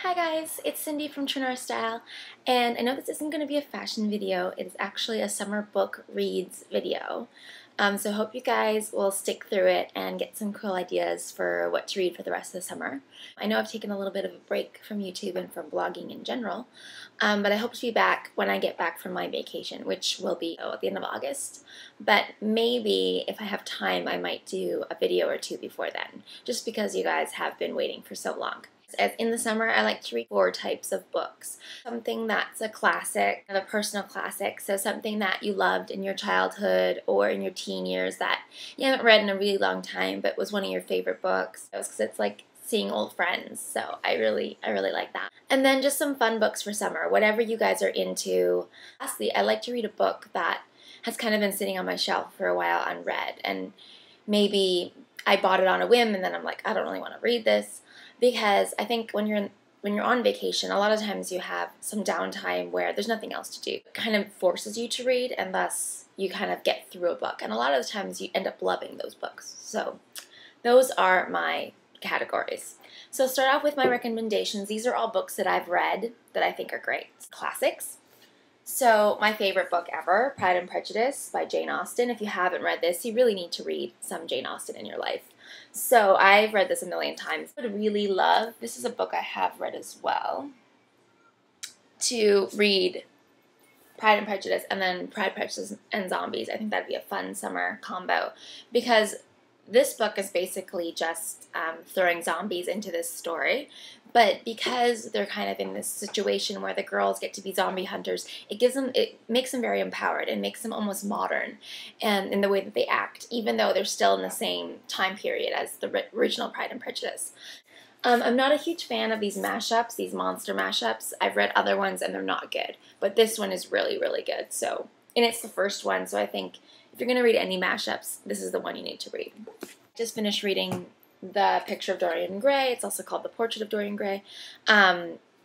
Hi guys, it's Cindy from Trinora Style, and I know this isn't going to be a fashion video. It is actually a summer book reads video. So I hope you guys will stick through it and get some cool ideas for what to read for the rest of the summer. I know I've taken a little bit of a break from YouTube and from blogging in general, but I hope to be back when I get back from my vacation, which will be at the end of August. But maybe if I have time, I might do a video or two before then, just because you guys have been waiting for so long. As in the summer, I like to read 4 types of books. Something that's a classic, a personal classic, so something that you loved in your childhood or in your teen years that you haven't read in a really long time but was one of your favorite books. Because it's like seeing old friends, so I really like that. And then just some fun books for summer, whatever you guys are into. Lastly, I like to read a book that has kind of been sitting on my shelf for a while unread, and maybe I bought it on a whim and then I'm like, I don't really want to read this. Because I think when you're on vacation, a lot of times you have some downtime where there's nothing else to do. It kind of forces you to read, and thus you kind of get through a book. And a lot of the times you end up loving those books. So those are my categories. So start off with my recommendations. These are all books that I've read that I think are great. Classics. So my favorite book ever, Pride and Prejudice by Jane Austen. If you haven't read this, you really need to read some Jane Austen in your life. So I've read this a million times. I would really love, this is a book I have read as well, to read Pride and Prejudice and then Pride, Prejudice, and Zombies. I think that'd be a fun summer combo, because this book is basically just throwing zombies into this story, but because they're kind of in this situation where the girls get to be zombie hunters, it makes them very empowered and makes them almost modern, and in the way that they act, even though they're still in the same time period as the original Pride and Prejudice. I'm not a huge fan of these mashups, these monster mashups. I've read other ones and they're not good, but this one is really good. So, and it's the first one, so I think if you're going to read any mashups, this is the one you need to read. Just finished reading The Picture of Dorian Gray. It's also called The Portrait of Dorian Gray.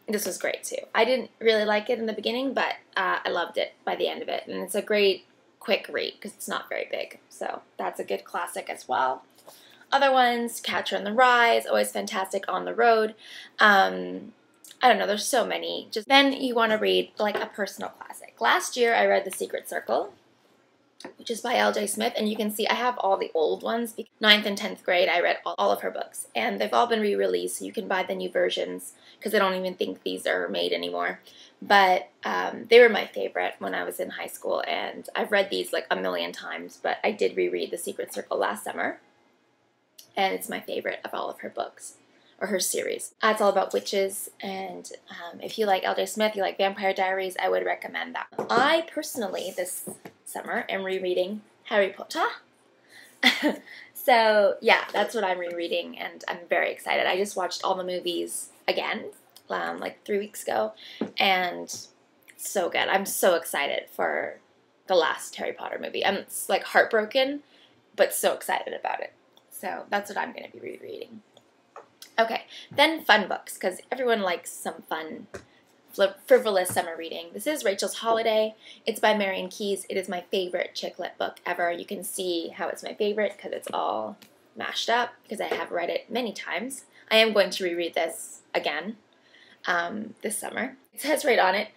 This was great too. I didn't really like it in the beginning, but I loved it by the end of it. And it's a great, quick read because it's not very big. So that's a good classic as well. Other ones, Catcher in the Rye is always fantastic on the road. I don't know, there's so many. Then you want to read like a personal classic. Last year I read The Secret Circle, which is by L.J. Smith, and you can see I have all the old ones. 9th and 10th grade, I read all of her books, and they've all been re-released, so you can buy the new versions, because I don't even think these are made anymore. But they were my favorite when I was in high school, and I've read these like a million times, but I did reread The Secret Circle last summer, and it's my favorite of all of her books, or her series. It's all about witches, and if you like L.J. Smith, you like Vampire Diaries, I would recommend that. I personally, this summer, am rereading Harry Potter. So yeah, that's what I'm rereading, and I'm very excited. I just watched all the movies again, like 3 weeks ago, and it's so good. I'm so excited for the last Harry Potter movie. I'm like heartbroken, but so excited about it. So that's what I'm going to be rereading. Okay, then fun books, because everyone likes some fun, frivolous summer reading. This is Rachel's Holiday. It's by Marian Keyes. It is my favorite chick lit book ever. You can see how it's my favorite because it's all mashed up, because I have read it many times. I am going to reread this again this summer. It says right on it,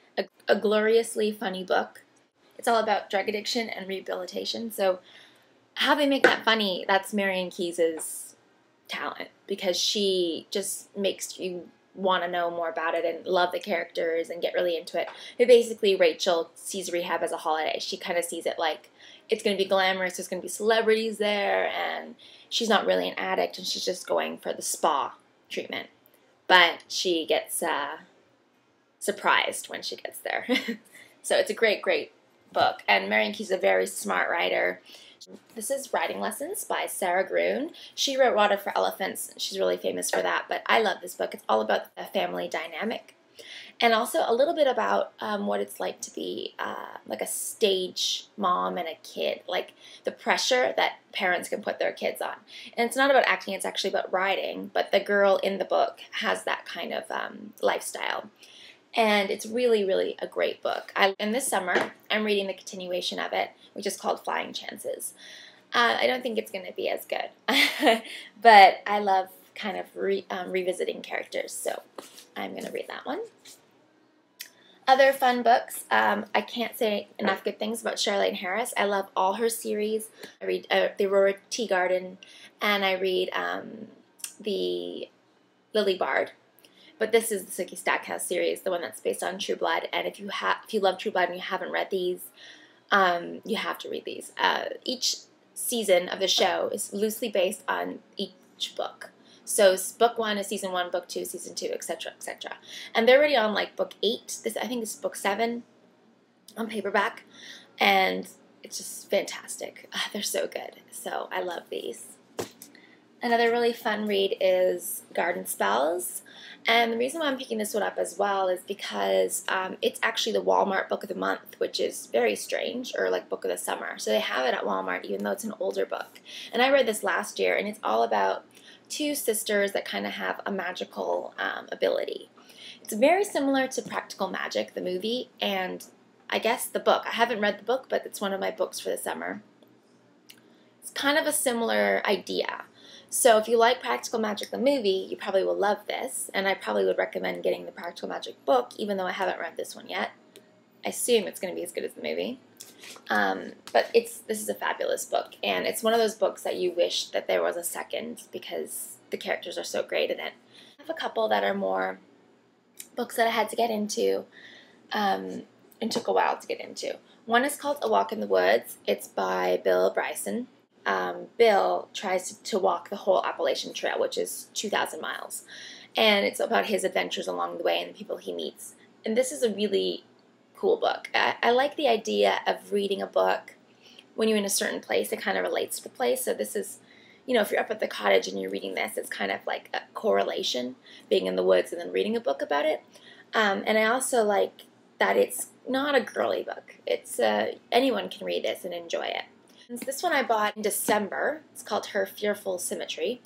a gloriously funny book. It's all about drug addiction and rehabilitation. So how they make that funny, that's Marian Keyes' talent, because she just makes you want to know more about it and love the characters and get really into it. But basically, Rachel sees rehab as a holiday. She kind of sees it like it's going to be glamorous, there's going to be celebrities there, and she's not really an addict, and she's just going for the spa treatment. But she gets surprised when she gets there. So it's a great book, and Marian Keyes is a very smart writer. This is Writing Lessons by Sarah Gruen. She wrote Water for Elephants. She's really famous for that, but I love this book. It's all about the family dynamic, and also a little bit about what it's like to be like a stage mom and a kid, like the pressure that parents can put their kids on. And it's not about acting, it's actually about writing, but the girl in the book has that kind of lifestyle. And it's really a great book. And this summer, I'm reading the continuation of it, which is called Flying Chances. I don't think it's going to be as good, but I love kind of revisiting characters. So I'm going to read that one. Other fun books, I can't say enough good things about Charlotte Harris. I love all her series. I read The Aurora Tea Garden, and I read the Lily Bard. But this is the Sookie Stackhouse series, the one that's based on True Blood. And if you love True Blood and you haven't read these, you have to read these. Each season of the show is loosely based on each book. So book 1 is season 1, book 2, season 2, etc., etc. And they're already on like book 8. I think this is book 7 on paperback, and it's just fantastic. They're so good. So I love these. Another really fun read is Garden Spells. And the reason why I'm picking this one up as well is because it's actually the Walmart Book of the Month, which is very strange, or like Book of the Summer. So they have it at Walmart, even though it's an older book. And I read this last year, and it's all about 2 sisters that kind of have a magical ability. It's very similar to Practical Magic, the movie, and I guess the book. I haven't read the book, but it's one of my books for the summer. It's kind of a similar idea. So if you like Practical Magic, the movie, you probably will love this, and I probably would recommend getting the Practical Magic book, even though I haven't read this one yet. I assume it's going to be as good as the movie. But this is a fabulous book, and it's one of those books that you wish that there was a second because the characters are so great in it. I have a couple that are more books that I had to get into and took a while to get into. One is called A Walk in the Woods. It's by Bill Bryson. Bill tries to walk the whole Appalachian Trail, which is 2,000 miles, and it's about his adventures along the way and the people he meets. And this is a really cool book. I like the idea of reading a book when you're in a certain place. It kind of relates to the place. So this is, you know, if you're up at the cottage and you're reading this, it's kind of like a correlation, being in the woods and then reading a book about it. And I also like that it's not a girly book. It's anyone can read this and enjoy it. And this one I bought in December. It's called Her Fearful Symmetry.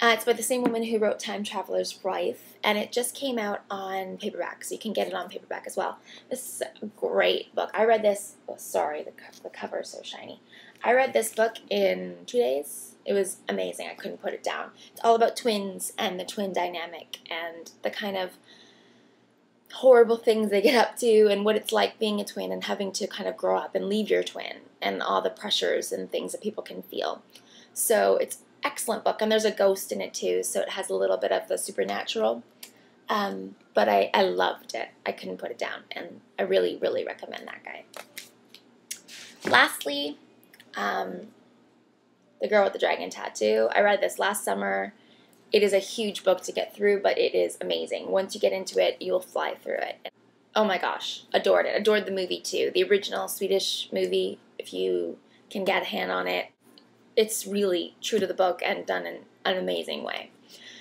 It's by the same woman who wrote Time Traveler's Wife, and it just came out on paperback, so you can get it on paperback as well. This is a great book. I read this, oh sorry, the cover is so shiny. I read this book in 2 days. It was amazing. I couldn't put it down. It's all about twins and the twin dynamic and the kind of horrible things they get up to and what it's like being a twin and having to kind of grow up and leave your twin and all the pressures and things that people can feel. So it's excellent book, and there's a ghost in it too, so it has a little bit of the supernatural, but I loved it. I couldn't put it down, and I really, really recommend that guy. Lastly, The Girl with the Dragon Tattoo. I read this last summer. It is a huge book to get through, but it is amazing. Once you get into it, you'll fly through it. Oh my gosh, adored it. Adored the movie too. The original Swedish movie, if you can get a hand on it. It's really true to the book and done in an amazing way.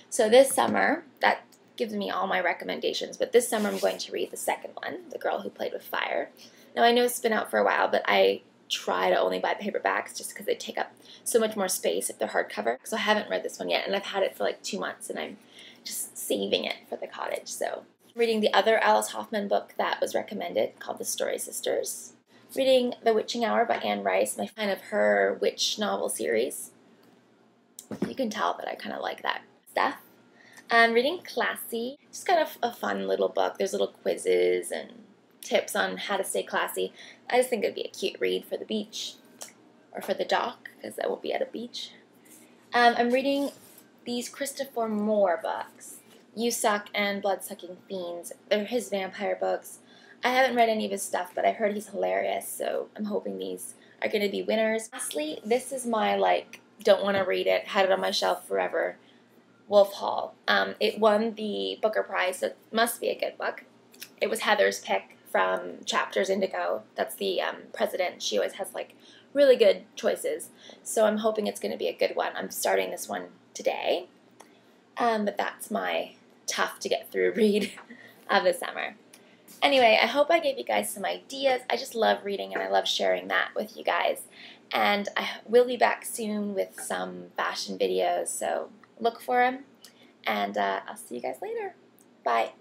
So this summer, that gives me all my recommendations, but this summer I'm going to read the second one, The Girl Who Played with Fire. Now I know it's been out for a while, but I try to only buy paperbacks just because they take up so much more space if they're hardcover. So I haven't read this one yet, and I've had it for like 2 months, and I'm just saving it for the cottage. So reading the other Alice Hoffman book that was recommended called The Story Sisters. Reading The Witching Hour by Anne Rice, my kind of her witch novel series. You can tell that I kind of like that stuff. Reading Classy, just kind of a fun little book. There's little quizzes and tips on how to stay classy. I just think it'd be a cute read for the beach or for the dock, because I won't be at a beach. I'm reading these Christopher Moore books, You Suck and Blood-Sucking Fiends. They're his vampire books. I haven't read any of his stuff, but I heard he's hilarious, so I'm hoping these are going to be winners. Lastly, this is my, like, don't want to read it, had it on my shelf forever, Wolf Hall. It won the Booker Prize, so it must be a good book. It was Heather's pick from Chapters Indigo. That's the president. She always has, like, really good choices, so I'm hoping it's going to be a good one. I'm starting this one today, but that's my tough-to-get-through read of the summer. Anyway, I hope I gave you guys some ideas. I just love reading, and I love sharing that with you guys. And I will be back soon with some fashion videos, so look for them. And I'll see you guys later. Bye.